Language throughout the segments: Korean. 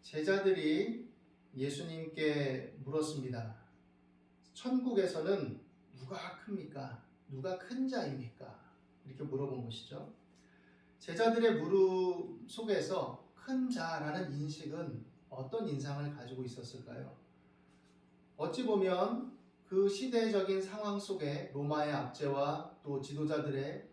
제자들이 예수님께 물었습니다. 천국에서는 누가 큽니까? 누가 큰 자입니까? 이렇게 물어본 것이죠. 제자들의 물음 속에서 큰 자라는 인식은 어떤 인상을 가지고 있었을까요? 어찌 보면 그 시대적인 상황 속에 로마의 압제와 또 지도자들의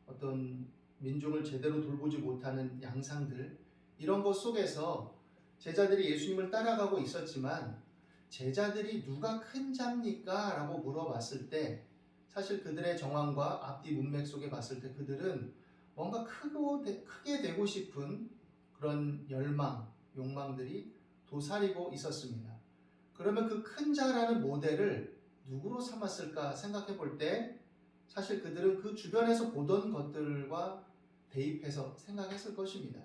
어떤 민중을 제대로 돌보지 못하는 양상들, 이런 것 속에서 제자들이 예수님을 따라가고 있었지만 제자들이 누가 큰 자입니까? 라고 물어봤을 때 사실 그들의 정황과 앞뒤 문맥 속에 봤을 때 그들은 뭔가 크게 되고 싶은 그런 열망, 욕망들이 도사리고 있었습니다. 그러면 그 큰 자라는 모델을 누구로 삼았을까 생각해 볼 때 사실 그들은 그 주변에서 보던 것들과 대입해서 생각했을 것입니다.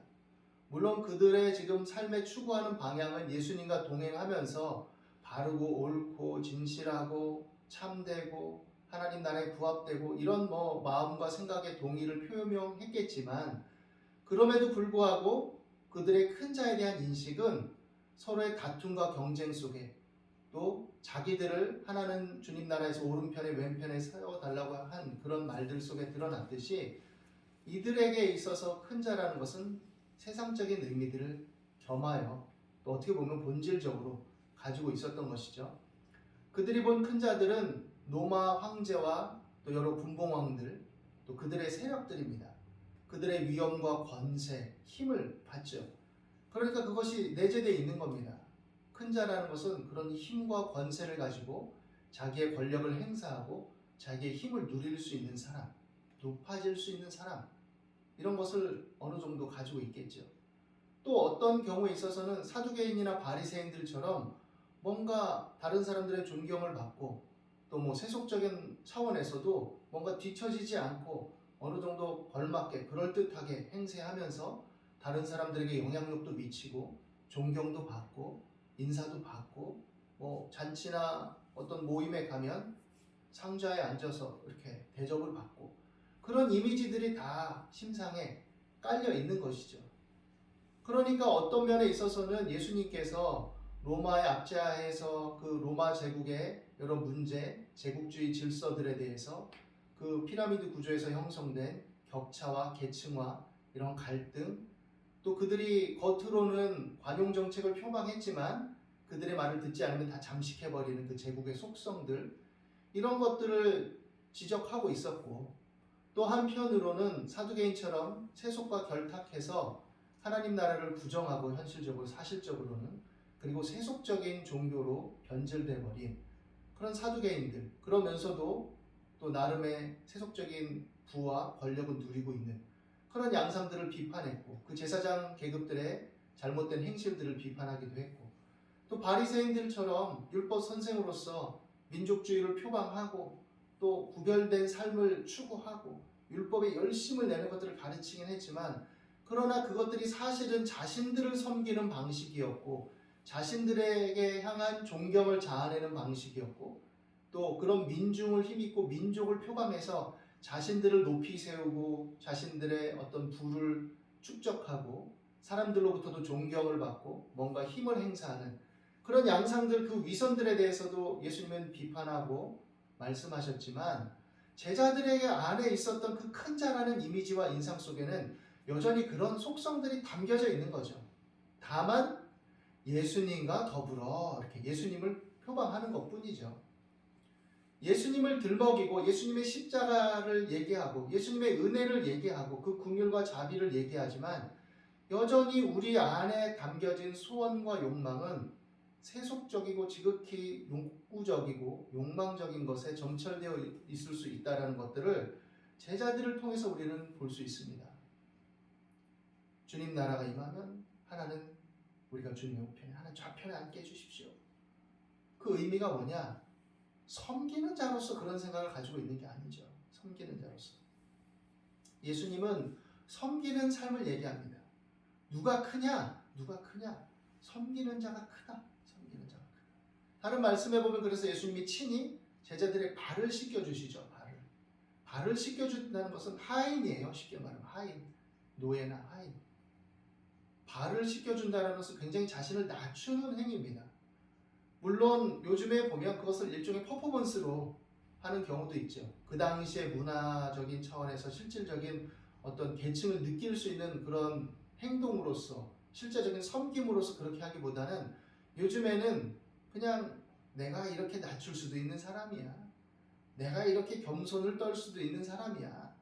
물론 그들의 지금 삶에 추구하는 방향은 예수님과 동행하면서 바르고 옳고 진실하고 참되고 하나님 나라에 부합되고 이런 마음과 생각의 동의를 표명했겠지만 그럼에도 불구하고 그들의 큰 자에 대한 인식은 서로의 다툼과 경쟁 속에 또 자기들을 하나는 주님 나라에서 오른편에 왼편에 세워달라고 한 그런 말들 속에 드러났듯이 이들에게 있어서 큰 자라는 것은 세상적인 의미들을 겸하여 또 어떻게 보면 본질적으로 가지고 있었던 것이죠. 그들이 본 큰 자들은 로마 황제와 또 여러 분봉왕들 또 그들의 세력들입니다. 그들의 위엄과 권세, 힘을 받죠. 그러니까 그것이 내재되어 있는 겁니다. 큰 자라는 것은 그런 힘과 권세를 가지고 자기의 권력을 행사하고 자기의 힘을 누릴 수 있는 사람, 높아질 수 있는 사람, 이런 것을 어느 정도 가지고 있겠죠. 또 어떤 경우에 있어서는 사두개인이나 바리새인들처럼 뭔가 다른 사람들의 존경을 받고 또 세속적인 차원에서도 뭔가 뒤처지지 않고 어느 정도 걸맞게 그럴듯하게 행세하면서 다른 사람들에게 영향력도 미치고 존경도 받고 인사도 받고 잔치나 어떤 모임에 가면 상좌에 앉아서 이렇게 대접을 받고 그런 이미지들이 다 심상에 깔려 있는 것이죠. 그러니까 어떤 면에 있어서는 예수님께서 로마의 압제하에서 그 로마 제국의 여러 문제, 제국주의 질서들에 대해서 그 피라미드 구조에서 형성된 격차와 계층화, 이런 갈등, 또 그들이 겉으로는 관용 정책을 표방했지만 그들의 말을 듣지 않으면 다 잠식해버리는 그 제국의 속성들, 이런 것들을 지적하고 있었고, 또 한편으로는 사두개인처럼 세속과 결탁해서 하나님 나라를 부정하고 현실적으로 사실적으로는 그리고 세속적인 종교로 변질돼 버린 그런 사두개인들, 그러면서도 또 나름의 세속적인 부와 권력을 누리고 있는 그런 양상들을 비판했고 그 제사장 계급들의 잘못된 행실들을 비판하기도 했고 또 바리새인들처럼 율법 선생으로서 민족주의를 표방하고 또 구별된 삶을 추구하고 율법에 열심을 내는 것들을 가르치긴 했지만 그러나 그것들이 사실은 자신들을 섬기는 방식이었고 자신들에게 향한 존경을 자아내는 방식이었고 또 그런 민중을 힘입고 민족을 표방해서 자신들을 높이 세우고 자신들의 어떤 부를 축적하고 사람들로부터도 존경을 받고 뭔가 힘을 행사하는 그런 양상들, 그 위선들에 대해서도 예수님은 비판하고 말씀하셨지만 제자들에게 안에 있었던 그 큰 자라는 이미지와 인상 속에는 여전히 그런 속성들이 담겨져 있는 거죠. 다만 예수님과 더불어 이렇게 예수님을 표방하는 것뿐이죠. 예수님을 들먹이고 예수님의 십자가를 얘기하고 예수님의 은혜를 얘기하고 그 긍휼과 자비를 얘기하지만 여전히 우리 안에 담겨진 소원과 욕망은 세속적이고 지극히 욕구적이고 욕망적인 것에 점철되어 있을 수 있다는 것들을 제자들을 통해서 우리는 볼 수 있습니다. 주님 나라가 임하면 하나는 우리가 주님의 우편에 하나는 좌편에 앉게 해주십시오. 그 의미가 뭐냐? 섬기는 자로서 그런 생각을 가지고 있는 게 아니죠. 섬기는 자로서. 예수님은 섬기는 삶을 얘기합니다. 누가 크냐? 누가 크냐? 섬기는 자가 크다. 섬기는 자가 크다. 다른 말씀에 보면 그래서 예수님이 친히 제자들의 발을 씻겨주시죠. 발을 씻겨준다는 것은 하인이에요. 쉽게 말하면 하인. 노예나 하인. 발을 씻겨준다는 것은 굉장히 자신을 낮추는 행위입니다. 물론 요즘에 보면 그것을 일종의 퍼포먼스로 하는 경우도 있죠. 그 당시의 문화적인 차원에서 실질적인 어떤 계층을 느낄 수 있는 그런 행동으로서 실제적인 섬김으로서 그렇게 하기보다는 요즘에는 그냥 내가 이렇게 낮출 수도 있는 사람이야. 내가 이렇게 겸손을 떨 수도 있는 사람이야.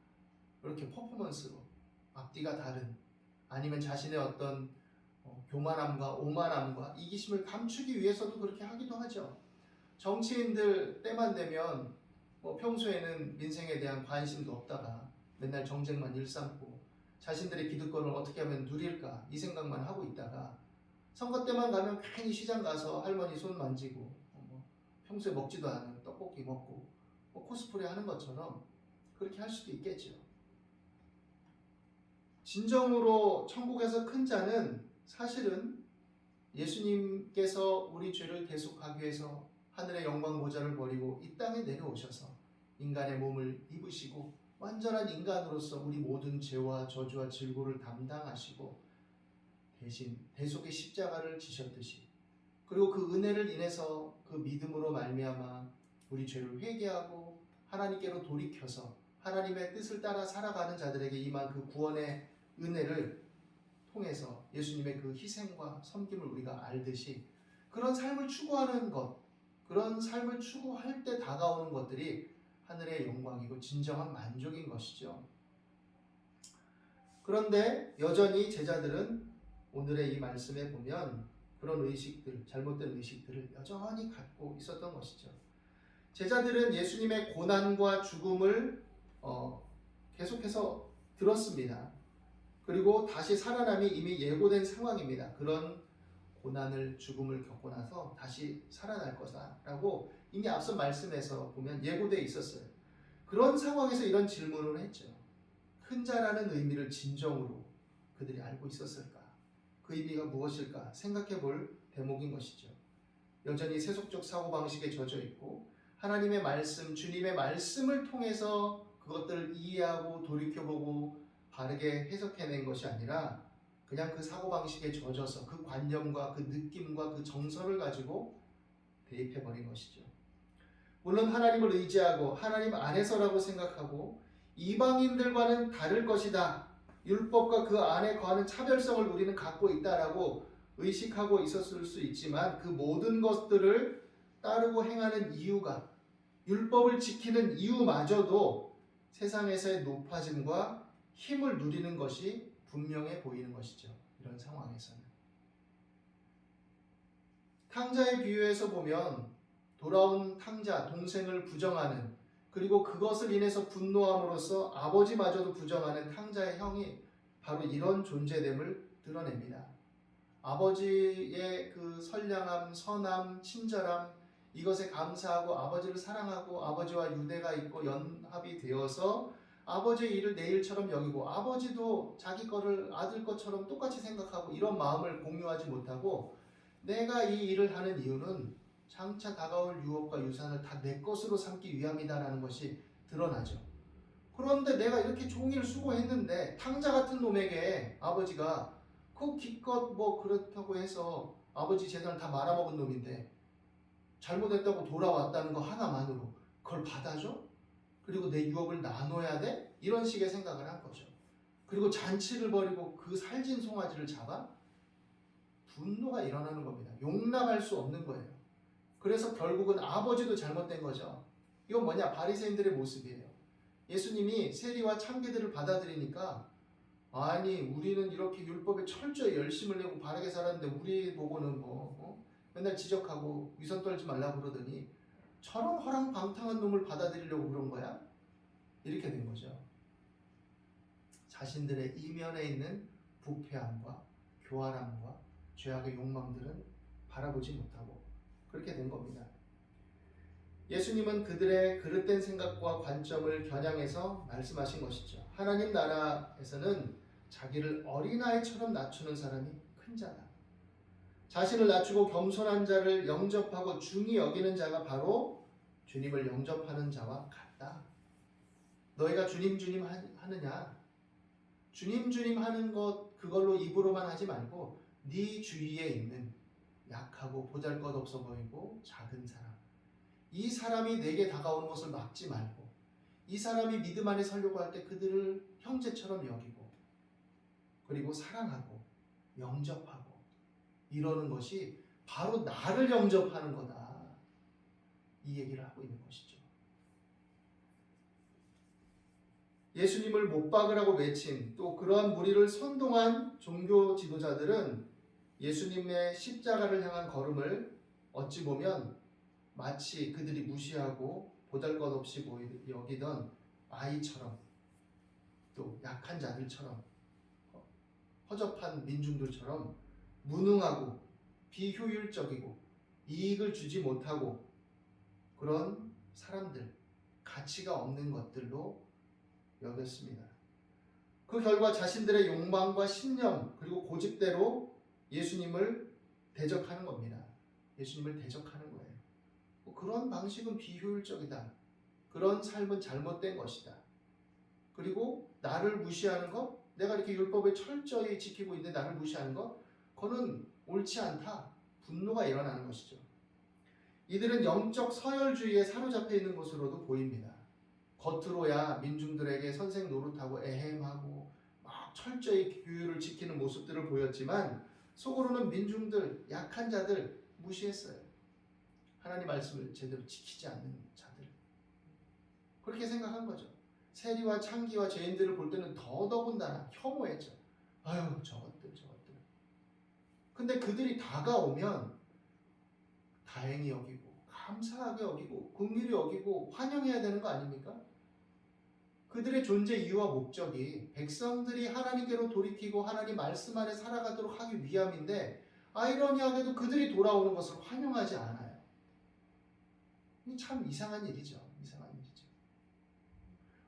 이렇게 퍼포먼스로 앞뒤가 다른 아니면 자신의 어떤 교만함과 오만함과 이기심을 감추기 위해서도 그렇게 하기도 하죠. 정치인들 때만 되면 평소에는 민생에 대한 관심도 없다가 맨날 정쟁만 일삼고 자신들의 기득권을 어떻게 하면 누릴까 이 생각만 하고 있다가 선거 때만 가면 괜히 시장 가서 할머니 손 만지고 평소에 먹지도 않은 떡볶이 먹고 코스프레 하는 것처럼 그렇게 할 수도 있겠죠. 진정으로 천국에서 큰 자는 사실은 예수님께서 우리 죄를 대속하기 위해서 하늘의 영광 모자를 버리고 이 땅에 내려오셔서 인간의 몸을 입으시고 완전한 인간으로서 우리 모든 죄와 저주와 질고를 담당하시고 대신 대속의 십자가를 지셨듯이 그리고 그 은혜를 인해서 그 믿음으로 말미암아 우리 죄를 회개하고 하나님께로 돌이켜서 하나님의 뜻을 따라 살아가는 자들에게 임한 그 구원의 은혜를 통해서 예수님의 그 희생과 섬김을 우리가 알듯이 그런 삶을 추구하는 것, 그런 삶을 추구할 때 다가오는 것들이 하늘의 영광이고 진정한 만족인 것이죠. 그런데 여전히 제자들은 오늘의 이 말씀에 보면 그런 의식들, 잘못된 의식들을 여전히 갖고 있었던 것이죠. 제자들은 예수님의 고난과 죽음을 계속해서 들었습니다. 그리고 다시 살아남이 이미 예고된 상황입니다. 그런 고난을 죽음을 겪고 나서 다시 살아날 거다라고 이미 앞선 말씀에서 보면 예고되어 있었어요. 그런 상황에서 이런 질문을 했죠. 큰 자라는 의미를 진정으로 그들이 알고 있었을까? 그 의미가 무엇일까? 생각해 볼 대목인 것이죠. 여전히 세속적 사고방식에 젖어 있고 하나님의 말씀, 주님의 말씀을 통해서 그것들을 이해하고 돌이켜보고 바르게 해석해낸 것이 아니라 그냥 그 사고방식에 젖어서 그 관념과 그 느낌과 그 정서를 가지고 대입해버린 것이죠. 물론 하나님을 의지하고 하나님 안에서라고 생각하고 이방인들과는 다를 것이다. 율법과 그 안에 거하는 차별성을 우리는 갖고 있다라고 의식하고 있었을 수 있지만 그 모든 것들을 따르고 행하는 이유가 율법을 지키는 이유마저도 세상에서의 높아짐과 힘을 누리는 것이 분명해 보이는 것이죠. 이런 상황에서는. 탕자의 비유에서 보면 돌아온 탕자, 동생을 부정하는 그리고 그것을 인해서 분노함으로써 아버지마저도 부정하는 탕자의 형이 바로 이런 존재됨을 드러냅니다. 아버지의 그 선량함, 선함, 친절함 이것에 감사하고 아버지를 사랑하고 아버지와 유대가 있고 연합이 되어서 아버지의 일을 내 일처럼 여기고 아버지도 자기 거를 아들 것처럼 똑같이 생각하고 이런 마음을 공유하지 못하고 내가 이 일을 하는 이유는 장차 다가올 유업과 유산을 다 내 것으로 삼기 위함이다라는 것이 드러나죠. 그런데 내가 이렇게 종일 수고했는데 탕자 같은 놈에게 아버지가 그 기껏 그렇다고 해서 아버지 재산을 다 말아먹은 놈인데 잘못했다고 돌아왔다는 거 하나만으로 그걸 받아줘? 그리고 내 유업을 나눠야 돼? 이런 식의 생각을 한 거죠. 그리고 잔치를 벌이고 그 살진 송아지를 잡아? 분노가 일어나는 겁니다. 용납할 수 없는 거예요. 그래서 결국은 아버지도 잘못된 거죠. 이건 뭐냐? 바리새인들의 모습이에요. 예수님이 세리와 창기들을 받아들이니까 아니 우리는 이렇게 율법에 철저히 열심을 내고 바르게 살았는데 우리 보고는 맨날 지적하고 위선 떨지 말라고 그러더니 저런 허랑방탕한 놈을 받아들이려고 그런 거야? 이렇게 된 거죠. 자신들의 이면에 있는 부패함과 교활함과 죄악의 욕망들은 바라보지 못하고 그렇게 된 겁니다. 예수님은 그들의 그릇된 생각과 관점을 겨냥해서 말씀하신 것이죠. 하나님 나라에서는 자기를 어린아이처럼 낮추는 사람이 큰 자다. 자신을 낮추고 겸손한 자를 영접하고 중히 여기는 자가 바로 주님을 영접하는 자와 같다. 너희가 주님 주님 하느냐? 주님 주님 하는 것 그걸로 입으로만 하지 말고 네 주위에 있는 약하고 보잘것없어 보이고 작은 사람, 이 사람이 내게 다가오는 것을 막지 말고 이 사람이 믿음 안에 서려고 할 때 그들을 형제처럼 여기고 그리고 사랑하고 영접하고 이러는 것이 바로 나를 영접하는 거다. 이 얘기를 하고 있는 것이죠. 예수님을 못 박으라고 외친 또 그러한 무리를 선동한 종교 지도자들은 예수님의 십자가를 향한 걸음을 어찌 보면 마치 그들이 무시하고 보잘것없이 여기던 아이처럼 또 약한 자들처럼 허접한 민중들처럼 무능하고 비효율적이고 이익을 주지 못하고 그런 사람들, 가치가 없는 것들로 여겼습니다. 그 결과 자신들의 욕망과 신념 그리고 고집대로 예수님을 대적하는 겁니다. 예수님을 대적하는 거예요. 그런 방식은 비효율적이다. 그런 삶은 잘못된 것이다. 그리고 나를 무시하는 것, 내가 이렇게 율법을 철저히 지키고 있는데 나를 무시하는 것, 그거는 옳지 않다. 분노가 일어나는 것이죠. 이들은 영적 서열주의에 사로잡혀 있는 것으로도 보입니다. 겉으로야 민중들에게 선생 노릇하고 애헴하고 막 철저히 규율을 지키는 모습들을 보였지만 속으로는 민중들, 약한 자들 무시했어요. 하나님 말씀을 제대로 지키지 않는 자들. 그렇게 생각한 거죠. 세리와 창기와 죄인들을 볼 때는 더더군다나 혐오했죠. 아유, 저것들. 근데 그들이 다가오면 다행히 여기고 감사하게 여기고 긍휼히 여기고 환영해야 되는 거 아닙니까? 그들의 존재 이유와 목적이 백성들이 하나님께로 돌이키고 하나님 말씀 안에 살아가도록 하기 위함인데 아이러니하게도 그들이 돌아오는 것을 환영하지 않아요. 참 이상한 일이죠.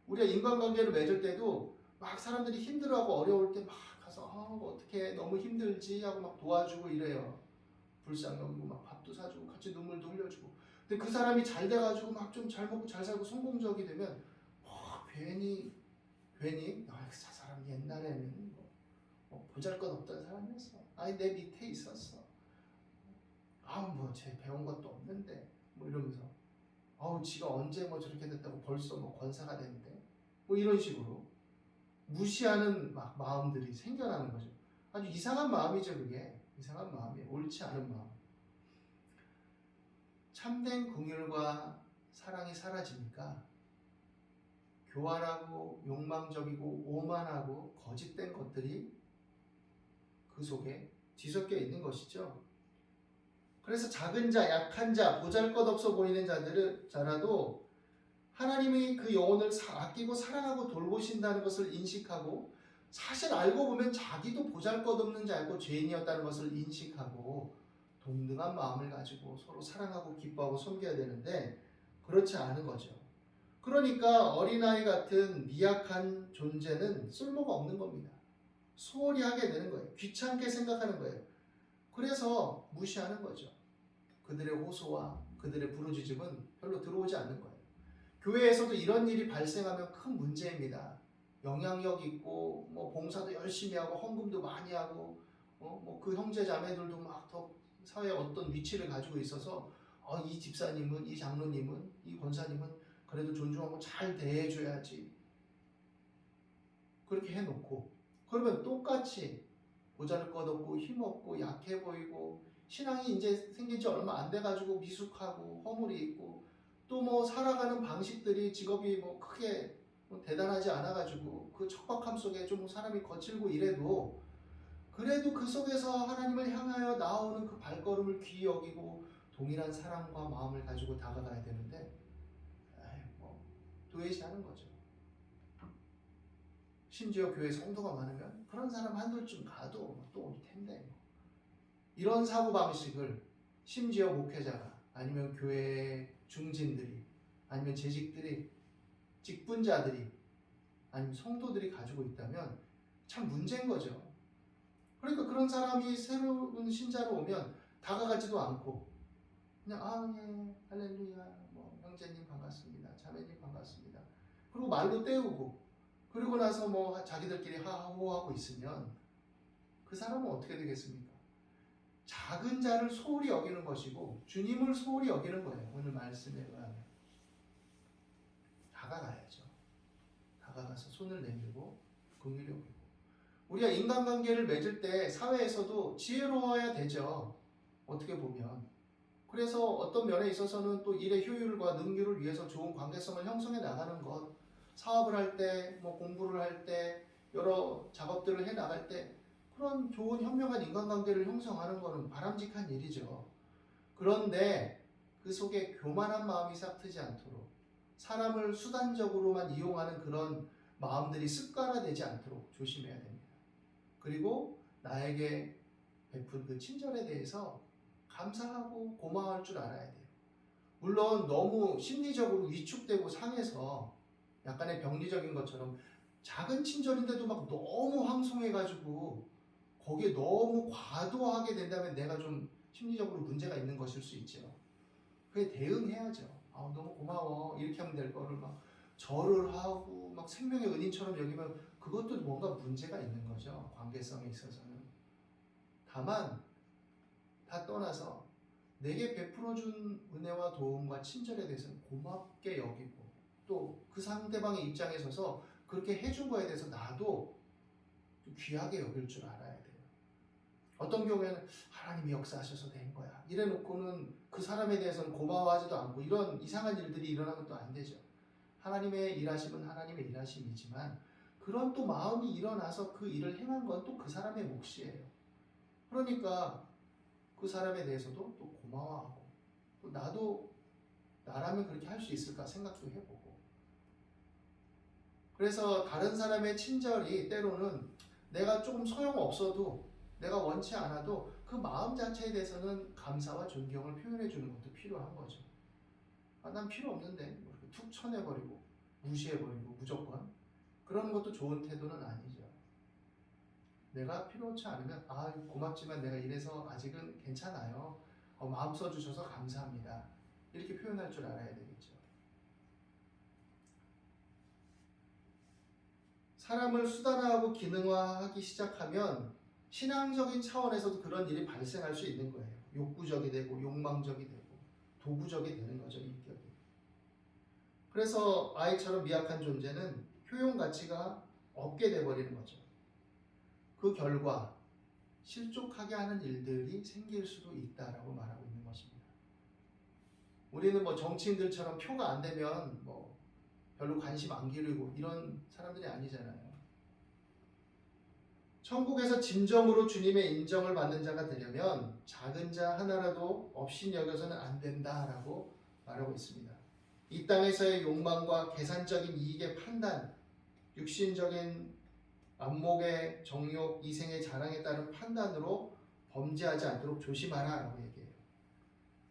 우리가 인간관계를 맺을 때도 막 사람들이 힘들어하고 어려울 때 막 가서 어떻게 너무 힘들지 하고 막 도와주고 이래요. 불쌍히 여기고 막 밥도 사주고 같이 눈물도 흘려주고. 근데 그 사람이 잘 돼가지고 막 좀 잘 먹고 잘 살고 성공적이 되면 괜히 저 사람 옛날에는 보잘것없던 사람이었어. 아니 내 밑에 있었어. 쟤 배운 것도 없는데 이러면서 지가 언제 저렇게 됐다고 벌써 권사가 됐는데 이런 식으로 무시하는 막 마음들이 생겨나는 거죠. 아주 이상한 마음이죠. 그게 이상한 마음이에요. 옳지 않은 마음. 참된 긍휼과 사랑이 사라지니까 교활하고 욕망적이고 오만하고 거짓된 것들이 그 속에 뒤섞여 있는 것이죠. 그래서 작은 자, 약한 자, 보잘것없어 보이는 자라도 하나님이 그 영혼을 아끼고 사랑하고 돌보신다는 것을 인식하고 사실 알고 보면 자기도 보잘것없는 자였고 죄인이었다는 것을 인식하고 동등한 마음을 가지고 서로 사랑하고 기뻐하고 섬겨야 되는데 그렇지 않은 거죠. 그러니까 어린아이 같은 미약한 존재는 쓸모가 없는 겁니다. 소홀히 하게 되는 거예요. 귀찮게 생각하는 거예요. 그래서 무시하는 거죠. 그들의 호소와 그들의 부르짖음은 별로 들어오지 않는 거예요. 교회에서도 이런 일이 발생하면 큰 문제입니다. 영향력 있고 봉사도 열심히 하고 헌금도 많이 하고 그 형제 자매들도 막 더 사회에 어떤 위치를 가지고 있어서 이 집사님은 이 장로님은 이 권사님은 그래도 존중하고 잘 대해줘야지. 그렇게 해놓고 그러면 똑같이 보잘것없고 힘없고 약해 보이고 신앙이 이제 생긴 지 얼마 안 돼가지고 미숙하고 허물이 있고 또 살아가는 방식들이 직업이 크게 대단하지 않아가지고 그 척박함 속에 좀 사람이 거칠고 이래도 그래도 그 속에서 하나님을 향하여 나오는 그 발걸음을 귀히 여기고 동일한 사랑과 마음을 가지고 다가가야 되는데 도외시하는 거죠. 심지어 교회 성도가 많으면 그런 사람 한둘쯤 가도 또 올 텐데 이런 사고방식을 심지어 목회자가 아니면 교회 중진들이 아니면 재직들이 직분자들이 아니면 성도들이 가지고 있다면 참 문제인 거죠. 그러니까 그런 사람이 새로운 신자로 오면 다가가지도 않고 그냥 예, 할렐루야 형제님 반갑습니다. 자매님 반갑습니다. 그리고 말로 때우고 그리고 나서 자기들끼리 하하호하고 있으면 그 사람은 어떻게 되겠습니까? 작은 자를 소홀히 여기는 것이고 주님을 소홀히 여기는 거예요. 오늘 말씀에 의하면 다가가야죠. 다가가서 손을 내밀고 긍휼히 여기고. 우리가 인간관계를 맺을 때 사회에서도 지혜로워야 되죠. 어떻게 보면. 그래서 어떤 면에 있어서는 또 일의 효율과 능률을 위해서 좋은 관계성을 형성해 나가는 것, 사업을 할 때, 뭐 공부를 할 때, 여러 작업들을 해 나갈 때 그런 좋은 현명한 인간관계를 형성하는 것은 바람직한 일이죠. 그런데 그 속에 교만한 마음이 싹트지 않도록 사람을 수단적으로만 이용하는 그런 마음들이 습관화되지 않도록 조심해야 됩니다. 그리고 나에게 베푼 그 친절에 대해서 감사하고 고마워할 줄 알아야 돼요. 물론 너무 심리적으로 위축되고 상해서 약간의 병리적인 것처럼 작은 친절인데도 막 너무 황송해가지고 거기에 너무 과도하게 된다면 내가 좀 심리적으로 문제가 있는 것일 수 있죠. 그게 대응해야죠. 너무 고마워 이렇게 하면 될 거를 막 절을 하고 막 생명의 은인처럼 여기면 그것도 뭔가 문제가 있는 거죠. 관계성에 있어서는. 다만 다 떠나서 내게 베풀어준 은혜와 도움과 친절에 대해서는 고맙게 여기고 또 그 상대방의 입장에 서서 그렇게 해준 거에 대해서 나도 좀 귀하게 여길 줄 알아야 돼요. 어떤 경우에는 하나님이 역사하셔서 된 거야 이래 놓고는 그 사람에 대해서는 고마워하지도 않고 이런 이상한 일들이 일어나면 또 안 되죠. 하나님의 일하심은 하나님의 일하심이지만 그런 또 마음이 일어나서 그 일을 행한 건 또 그 사람의 몫이에요. 그러니까 그 사람에 대해서도 또 고마워하고 또 나도 나라면 그렇게 할 수 있을까 생각도 해보고. 그래서 다른 사람의 친절이 때로는 내가 조금 소용없어도 내가 원치 않아도 그 마음 자체에 대해서는 감사와 존경을 표현해 주는 것도 필요한 거죠. 난 필요 없는데 뭐 이렇게 툭 쳐내버리고 무시해버리고 무조건 그런 것도 좋은 태도는 아니죠. 내가 필요치 않으면 고맙지만 내가 이래서 아직은 괜찮아요. 마음 써주셔서 감사합니다. 이렇게 표현할 줄 알아야 되겠죠. 사람을 수단화하고 기능화하기 시작하면 신앙적인 차원에서도 그런 일이 발생할 수 있는 거예요. 욕구적이 되고 욕망적이 되고 도구적이 되는 거죠. 인격이. 그래서 아이처럼 미약한 존재는 효용 가치가 없게 돼버리는 거죠. 그 결과 실족하게 하는 일들이 생길 수도 있다라고 말하고 있는 것입니다. 우리는 뭐 정치인들처럼 표가 안 되면 뭐 별로 관심 안 기르고 이런 사람들이 아니잖아요. 천국에서 진정으로 주님의 인정을 받는 자가 되려면 작은 자 하나라도 없이 여겨서는 안 된다라고 말하고 있습니다. 이 땅에서의 욕망과 계산적인 이익의 판단, 육신적인 안목의 정욕, 이생의 자랑에 따른 판단으로 범죄하지 않도록 조심하라 라고 얘기해요.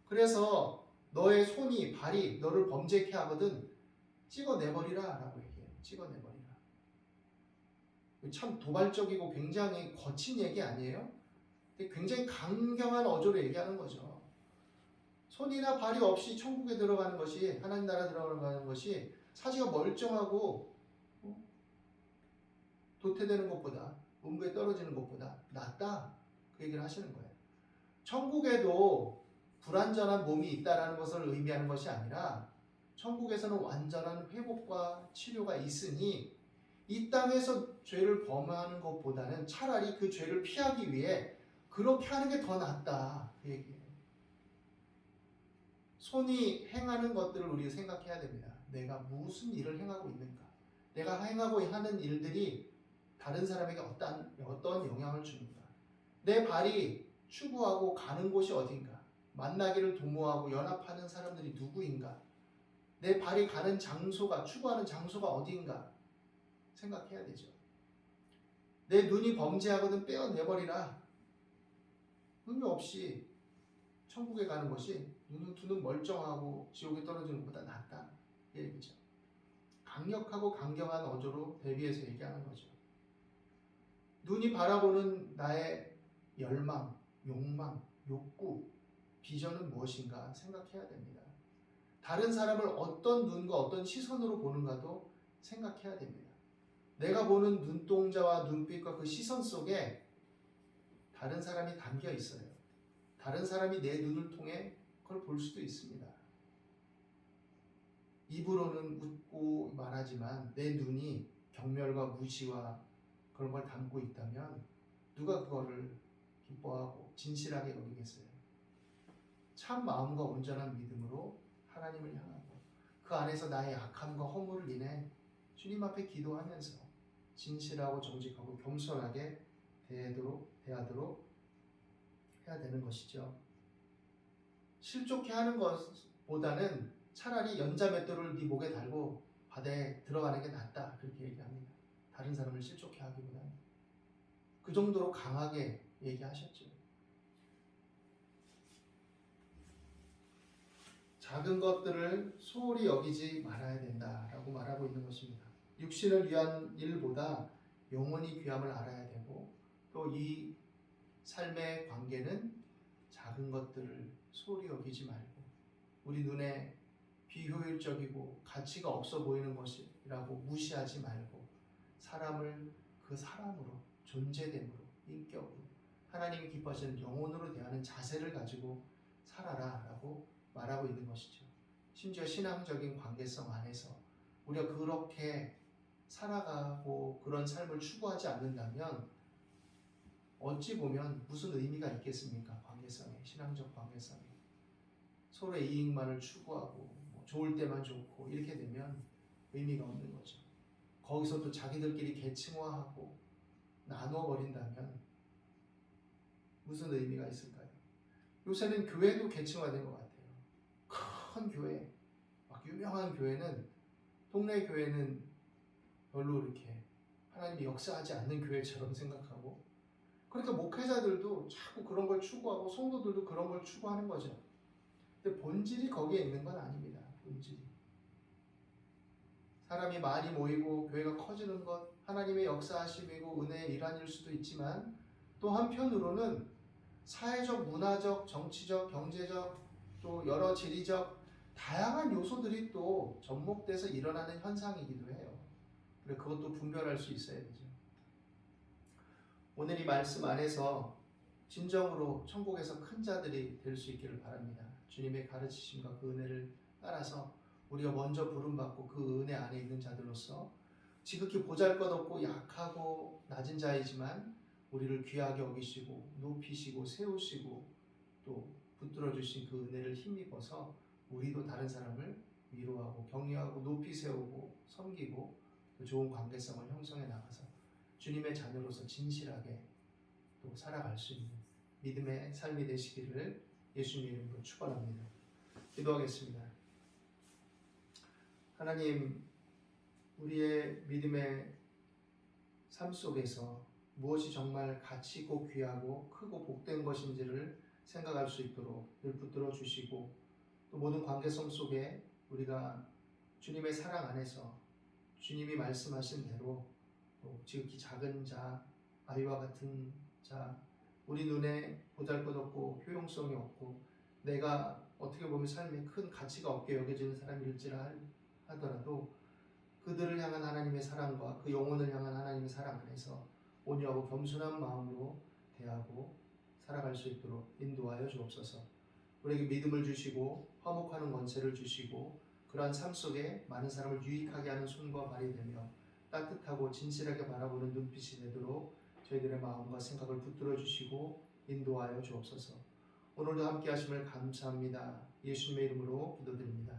그래서 너의 손이 발이 너를 범죄케 하거든 찍어내버리라 라고 얘기해요. 찍어내버리라. 참 도발적이고 굉장히 거친 얘기 아니에요? 근데 굉장히 강경한 어조로 얘기하는 거죠. 손이나 발이 없이 천국에 들어가는 것이 하나님 나라 들어가는 것이 사지가 멀쩡하고 도태되는 것보다 음부에 떨어지는 것보다 낫다 그 얘기를 하시는 거예요. 천국에도 불완전한 몸이 있다라는 것을 의미하는 것이 아니라 천국에서는 완전한 회복과 치료가 있으니 이 땅에서 죄를 범하는 것보다는 차라리 그 죄를 피하기 위해 그렇게 하는 게 더 낫다 그 얘기예요. 손이 행하는 것들을 우리가 생각해야 됩니다. 내가 무슨 일을 행하고 있는가? 내가 행하고 하는 일들이 다른 사람에게 어떤 영향을 주는가? 내 발이 추구하고 가는 곳이 어딘가? 만나기를 도모하고 연합하는 사람들이 누구인가? 내 발이 가는 장소가, 추구하는 장소가 어딘가? 생각해야 되죠. 내 눈이 범죄하거든 떼어내버리라. 의미 없이 천국에 가는 것이 두 눈 멀쩡하고 지옥에 떨어지는 것보다 낫다. 이 얘기죠. 강력하고 강경한 어조로 대비해서 얘기하는 거죠. 눈이 바라보는 나의 열망, 욕망, 욕구, 비전은 무엇인가 생각해야 됩니다. 다른 사람을 어떤 눈과 어떤 시선으로 보는가도 생각해야 됩니다. 내가 보는 눈동자와 눈빛과 그 시선 속에 다른 사람이 담겨 있어요. 다른 사람이 내 눈을 통해 그걸 볼 수도 있습니다. 입으로는 웃고 말하지만 내 눈이 경멸과 무시와 그런 걸 담고 있다면 누가 그거를 기뻐하고 진실하게 여기겠어요? 참 마음과 온전한 믿음으로 하나님을 향하고 그 안에서 나의 악함과 허물을 인해 주님 앞에 기도하면서 진실하고 정직하고 겸손하게 대하도록 해야 되는 것이죠. 실족해 하는 것보다는 차라리 연자맷돌을 네 목에 달고 바다에 들어가는 게 낫다, 그렇게 얘기합니다. 다른 사람을 실족해 하기보다는. 그 정도로 강하게 얘기하셨죠. 작은 것들을 소홀히 여기지 말아야 된다라고 말하고 있는 것입니다. 육신을 위한 일보다 영혼이 귀함을 알아야 되고, 또 이 삶의 관계는 작은 것들을 소홀히 여기지 말고 우리 눈에 비효율적이고 가치가 없어 보이는 것이라고 무시하지 말고 사람을 그 사람으로, 존재됨으로, 인격으로, 하나님이 기뻐하시는 영혼으로 대하는 자세를 가지고 살아라 라고 말하고 있는 것이죠. 심지어 신앙적인 관계성 안에서 우리가 그렇게 살아가고 그런 삶을 추구하지 않는다면 어찌 보면 무슨 의미가 있겠습니까? 관계성에, 신앙적 관계성에. 서로의 이익만을 추구하고 좋을 때만 좋고 이렇게 되면 의미가 없는 거죠. 거기서 또 자기들끼리 계층화하고 나눠버린다면 무슨 의미가 있을까요? 요새는 교회도 계층화된 것 같아요. 큰 교회, 막 유명한 교회는, 동네 교회는 별로 이렇게 하나님이 역사하지 않는 교회처럼 생각하고, 그러니까 목회자들도 자꾸 그런 걸 추구하고 성도들도 그런 걸 추구하는 거죠. 근데 본질이 거기에 있는 건 아닙니다. 본질이. 사람이 많이 모이고 교회가 커지는 것, 하나님의 역사하심이고 은혜의 일환일 수도 있지만, 또 한편으로는 사회적, 문화적, 정치적, 경제적, 또 여러 지리적 다양한 요소들이 또 접목돼서 일어나는 현상이기도 해요. 그래, 그것도 분별할 수 있어야 되죠. 오늘 이 말씀 안에서 진정으로 천국에서 큰 자들이 될 수 있기를 바랍니다. 주님의 가르치심과 그 은혜를 따라서 우리가 먼저 부름받고 그 은혜 안에 있는 자들로서 지극히 보잘것없고 약하고 낮은 자이지만 우리를 귀하게 여기시고 높이시고 세우시고 또 붙들어 주신 그 은혜를 힘입어서 우리도 다른 사람을 위로하고 격려하고 높이 세우고 섬기고 또 좋은 관계성을 형성해 나가서 주님의 자녀로서 진실하게 또 살아갈 수 있는 믿음의 삶이 되시기를 예수님의 이름으로 축원합니다. 기도하겠습니다. 하나님, 우리의 믿음의 삶 속에서 무엇이 정말 가치 있고 귀하고 크고 복된 것인지를 생각할 수 있도록 늘 붙들어 주시고, 또 모든 관계성 속에 우리가 주님의 사랑 안에서 주님이 말씀하신 대로 또 지극히 작은 자, 아이와 같은 자, 우리 눈에 보잘것없고 효용성이 없고 내가 어떻게 보면 삶에 큰 가치가 없게 여겨지는 사람일지라 하더라도 그들을 향한 하나님의 사랑과 그 영혼을 향한 하나님의 사랑 안에서 온유하고 겸손한 마음으로 대하고 살아갈 수 있도록 인도하여 주옵소서. 우리에게 믿음을 주시고 화목하는 권세를 주시고 그러한 삶 속에 많은 사람을 유익하게 하는 손과 발이 되며 따뜻하고 진실하게 바라보는 눈빛이 되도록 저희들의 마음과 생각을 붙들어 주시고 인도하여 주옵소서. 오늘도 함께 하심을 감사합니다. 예수님의 이름으로 기도드립니다.